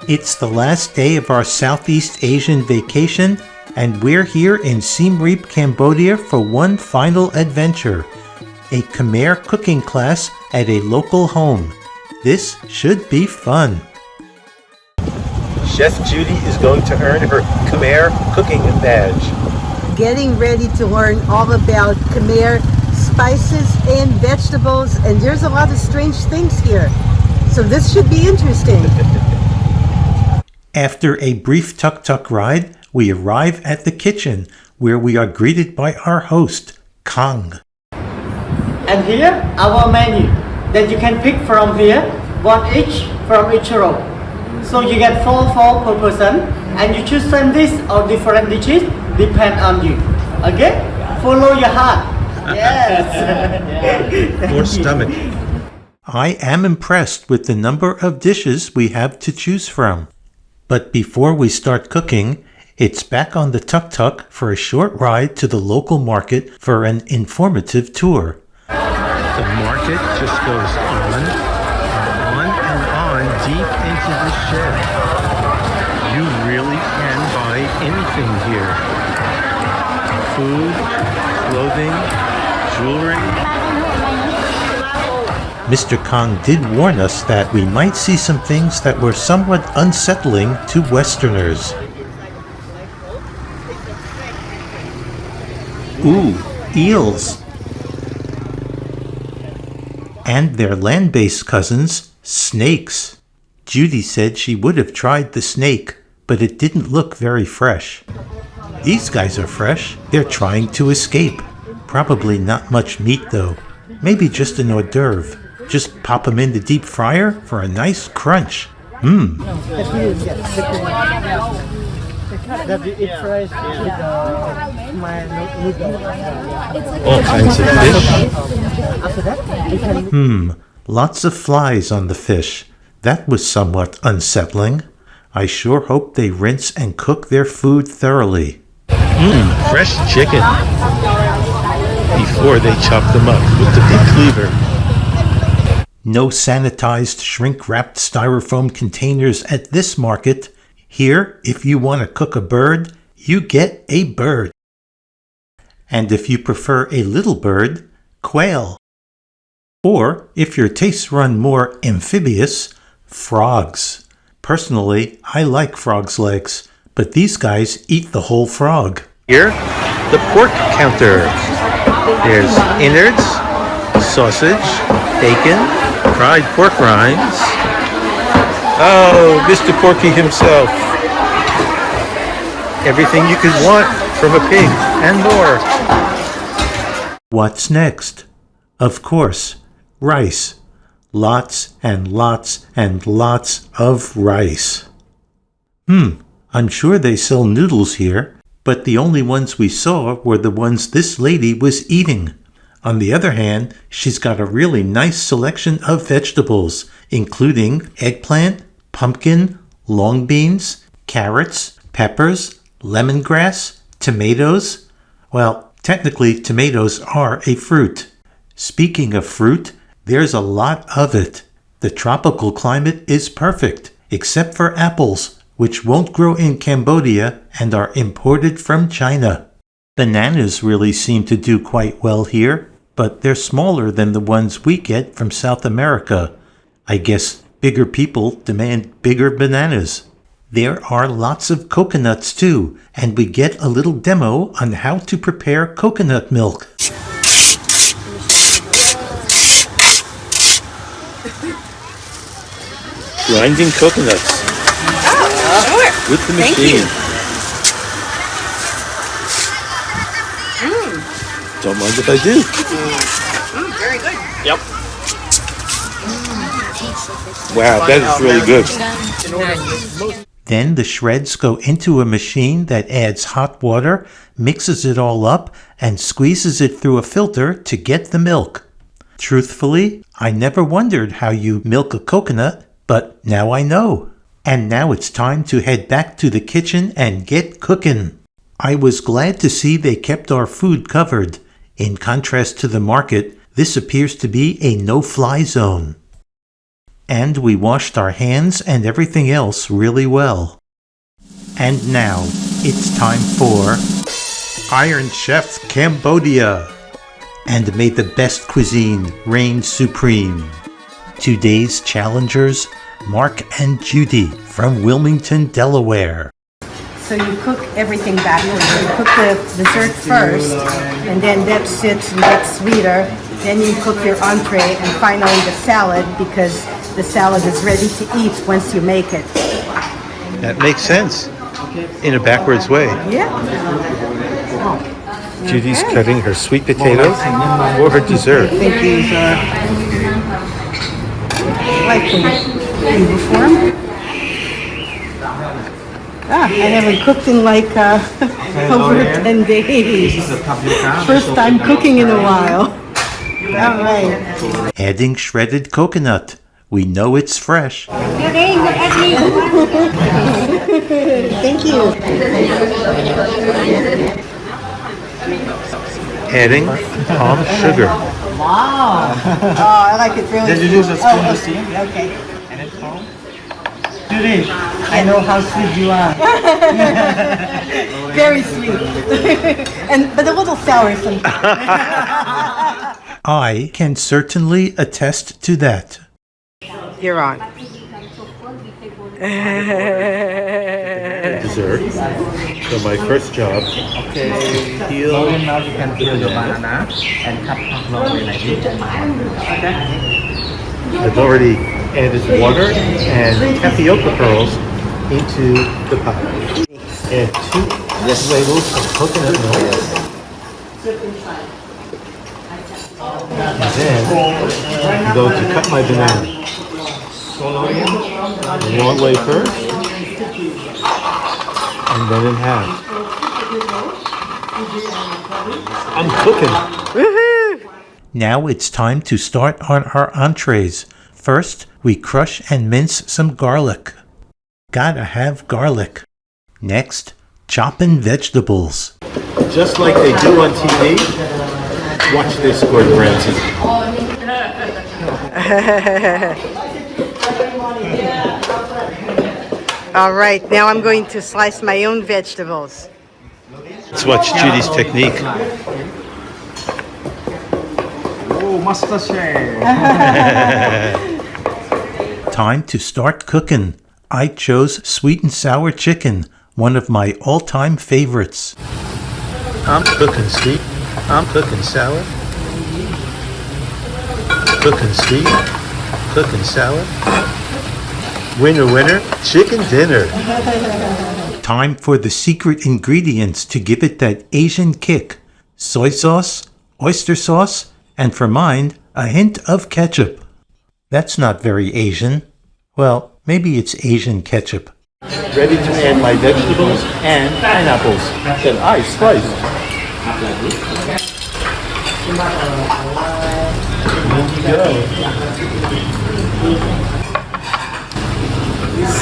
It's the last day of our Southeast Asian vacation, and we're here in Siem Reap, Cambodia for one final adventure, a Khmer cooking class at a local home. This should be fun. Chef Judy is going to earn her Khmer cooking badge. Getting ready to learn all about Khmer spices and vegetables, and there's a lot of strange things here. So this should be interesting. After a brief tuk-tuk ride, we arrive at the kitchen, where we are greeted by our host, Kang. And here, our menu that you can pick from here, one each from each row. So you get four per person, and you choose same dish or different dishes, depend on you. Okay? Follow your heart. Yes. Or stomach. I am impressed with the number of dishes we have to choose from. But before we start cooking, it's back on the tuk-tuk for a short ride to the local market for an informative tour. The market just goes on deep into the shed. You really can buy anything here. Food, clothing, jewelry. Mr. Kang did warn us that we might see some things that were somewhat unsettling to Westerners. Ooh, eels! And their land-based cousins, snakes. Judy said she would have tried the snake, but it didn't look very fresh. These guys are fresh. They're trying to escape. Probably not much meat though. Maybe just an hors d'oeuvre. Just pop them in the deep fryer for a nice crunch. Mmm. All kinds of fish. Lots of flies on the fish. That was somewhat unsettling. I sure hope they rinse and cook their food thoroughly. Fresh chicken. Before they chop them up with the big cleaver. No sanitized shrink-wrapped styrofoam containers at this market. Here, if you want to cook a bird, you get a bird. And if you prefer a little bird, quail. Or, if your tastes run more amphibious, frogs. Personally, I like frogs' legs, but these guys eat the whole frog. Here, the pork counter. There's innards, sausage, bacon, fried pork rinds. Oh, Mr. Porky himself. Everything you could want from a pig and more. What's next? Of course, rice. Lots and lots and lots of rice. I'm sure they sell noodles here, but the only ones we saw were the ones this lady was eating. On the other hand, she's got a really nice selection of vegetables, including eggplant, pumpkin, long beans, carrots, peppers, lemongrass, tomatoes. Well, technically tomatoes are a fruit. Speaking of fruit, there's a lot of it. The tropical climate is perfect, except for apples, which won't grow in Cambodia and are imported from China. Bananas really seem to do quite well here, but they're smaller than the ones we get from South America. I guess bigger people demand bigger bananas. There are lots of coconuts too, and we get a little demo on how to prepare coconut milk. Grinding coconuts. Sure. With the machine. Don't mind if I do. Very good. Yep. Wow, that is really good. Then the shreds go into a machine that adds hot water, mixes it all up, and squeezes it through a filter to get the milk. Truthfully, I never wondered how you milk a coconut, but now I know. And now it's time to head back to the kitchen and get cooking. I was glad to see they kept our food covered. In contrast to the market, this appears to be a no-fly zone. And we washed our hands and everything else really well. And now, it's time for Iron Chef Cambodia! And may the best cuisine reign supreme. Today's challengers, Mark and Judy from Wilmington, Delaware. So you cook everything backwards. You cook the dessert first, and then that sits and gets sweeter. Then you cook your entree, and finally the salad, because the salad is ready to eat once you make it. That makes sense. In a backwards way. Yeah. Judy's cutting her sweet potatoes for her dessert. Thank you, sir. Like the form. I haven't cooked in like over 10 days. First time cooking in a while. All right. Adding shredded coconut. We know it's fresh. Thank you. Adding palm sugar. Wow. Oh, I like it really. Did you use a spoon to see? Okay. And it's home. Judy, I know how sweet you are. Very sweet. But a little sour sometimes. I can certainly attest to that. You're on. Dessert. So my first job. Okay. So now you can peel your banana and cut long like this. Okay. I've already added water and tapioca pearls into the pot. Add 2 ladles of coconut milk. And then I'm going to cut my banana. One way first, and then in half. I'm cooking. Woohoo! Now it's time to start on our entrees. First, we crush and mince some garlic. Gotta have garlic. Next, chopping vegetables. Just like they do on TV. Watch this, Gordon Ramsay. All right, now I'm going to slice my own vegetables. Let's watch Judy's technique. Oh, Master Chef. Time to start cooking. I chose sweet and sour chicken, one of my all-time favorites. I'm cooking sweet. I'm cooking sour. Cooking sweet. Cooking sour. Winner, winner, chicken dinner. Time for the secret ingredients to give it that Asian kick. Soy sauce, oyster sauce, and for mine, a hint of ketchup. That's not very Asian. Well, maybe it's Asian ketchup. Ready to add my vegetables and pineapples that I sliced.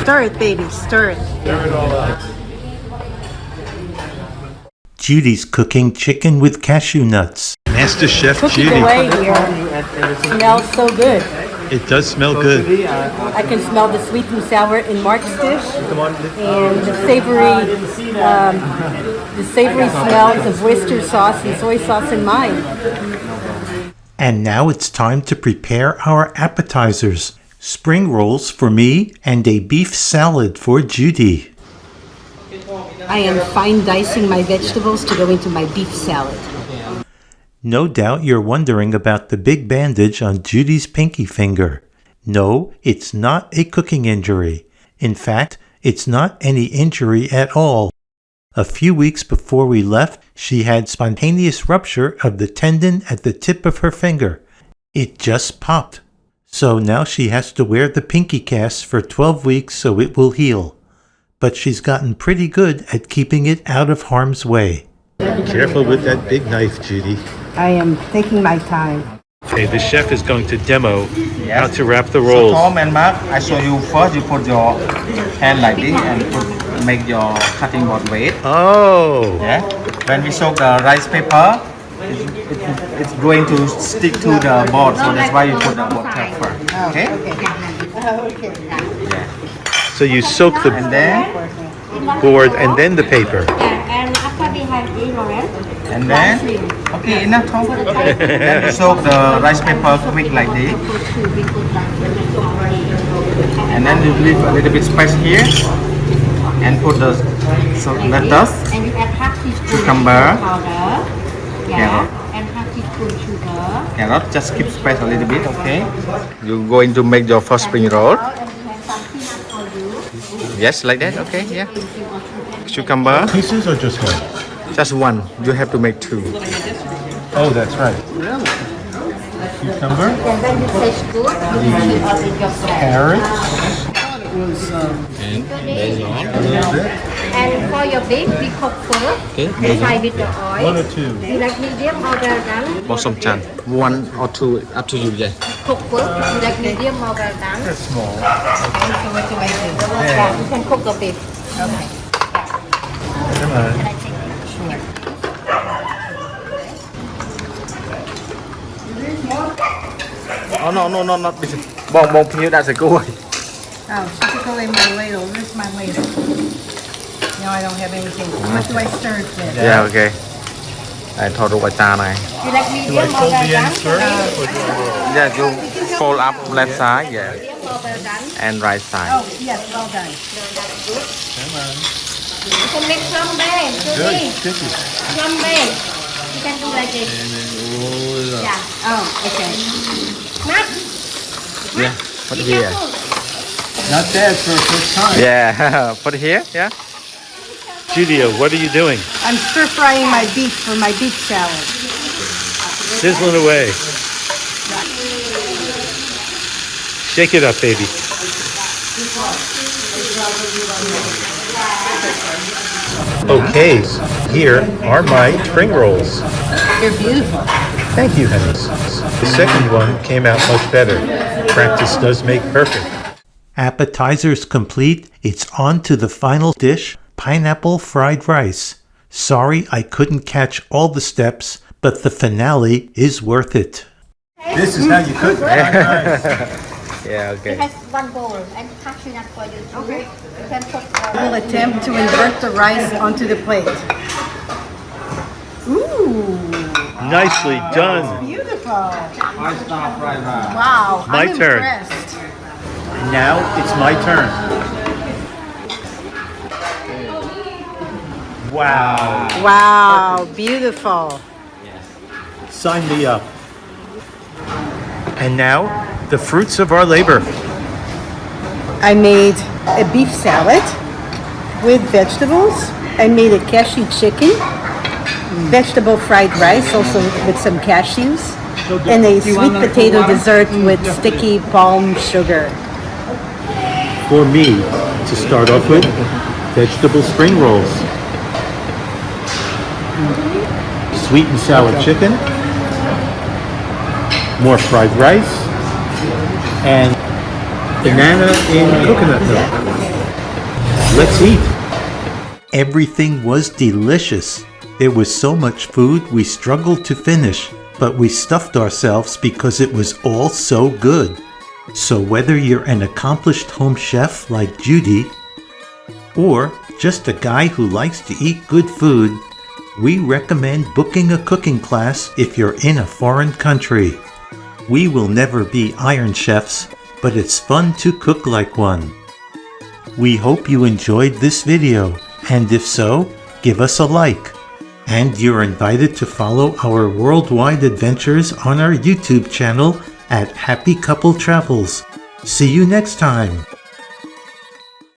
Stir it, baby, stir it. Stir it all out. Judy's cooking chicken with cashew nuts. Master Chef Cooking Judy. away here. Smells so good. It does smell good. I can smell the sweet and sour in Mark's dish, and the savory smells of oyster sauce and soy sauce in mine. And now it's time to prepare our appetizers. Spring rolls for me and a beef salad for Judy. I am fine dicing my vegetables to go into my beef salad. No doubt you're wondering about the big bandage on Judy's pinky finger. No, it's not a cooking injury. In fact, it's not any injury at all. A few weeks before we left, she had spontaneous rupture of the tendon at the tip of her finger. It just popped. So now she has to wear the pinky cast for 12 weeks so it will heal. But she's gotten pretty good at keeping it out of harm's way. Careful with that big knife, Judy. I am taking my time. Okay, the chef is going to demo how Yes. to wrap the So rolls. Tom and Mark, I show you first. You put your hand like this and make your cutting board weight. Oh, Yeah. When we soak the rice paper, it's going to stick to the board, so that's why you put the board top first. Okay. Okay. So you soak the And then, board and then the paper. And after we have ignorant, and then, okay, enough talk. Then you soak the rice paper quick like this. And then you leave a little bit space here. And put the lettuce, and you add half teaspoon cucumber, powder, carrot. and half teaspoon sugar. Carrot, just keep space a little bit, okay? You're going to make your first spring roll. And we have some peanut for you. Yes, like that, okay, yeah. Cucumber, Pieces or just one? just one. You have to make two. Oh, that's right. Cucumber, And when you taste good, you can keep it in your plate. carrots, And for your beef, we cook first. Fry with the oil. one or two. You like medium or well done? More some chan. One or two, up to you, yeah. Cook first. You like medium or well done? They're small. So what do I do? Yeah, you can cook the beef. Come on. Oh, no, not this. Bong here, that's a good one. Oh, she took away my ladle. Where's my ladle? Now I don't have anything. What do I stir it with? Yeah, okay. I thought it was này. You like medium or well done? Yeah, you fold up left side, yeah, Medium or well done? and right side. Oh, yes, well done. You can make flambe, Judy. Flambe. You can do like this. Yeah. Oh, okay. Matt, Yeah, put it be here. careful. Not bad for a first time. Yeah, put it here, yeah. Julia, what are you doing? I'm stir frying my beef for my beef salad. Sizzling away. Shake it up, baby. Okay, here are my spring rolls. They're beautiful. Thank you, honey. The second one came out much better. Practice does make perfect. Appetizers complete, it's on to the final dish, pineapple fried rice. Sorry I couldn't catch all the steps, but the finale is worth it. This is how you cook fried rice. Yeah, It okay. has one bowl and cashew nut for you too. Okay. You can put I will attempt to invert the rice onto the plate. Ooh, Nicely done. beautiful. Five-star fried rice. Wow, My I'm turn. impressed. Now it's my turn. Wow. Wow, beautiful. Sign me up. And now, the fruits of our labor. I made a beef salad with vegetables. I made a cashew chicken, vegetable fried rice also with some cashews, and a sweet potato dessert with sticky palm sugar. For me, to start off with, vegetable spring rolls, sweet and sour chicken, more fried rice, and banana in coconut milk. Let's eat. Everything was delicious. There was so much food we struggled to finish, but we stuffed ourselves because it was all so good. So whether you're an accomplished home chef like Judy, or just a guy who likes to eat good food, we recommend booking a cooking class if you're in a foreign country. We will never be Iron Chefs, but it's fun to cook like one. We hope you enjoyed this video, and if so, give us a like. And you're invited to follow our worldwide adventures on our YouTube channel at Happy Couple Travels. See you next time!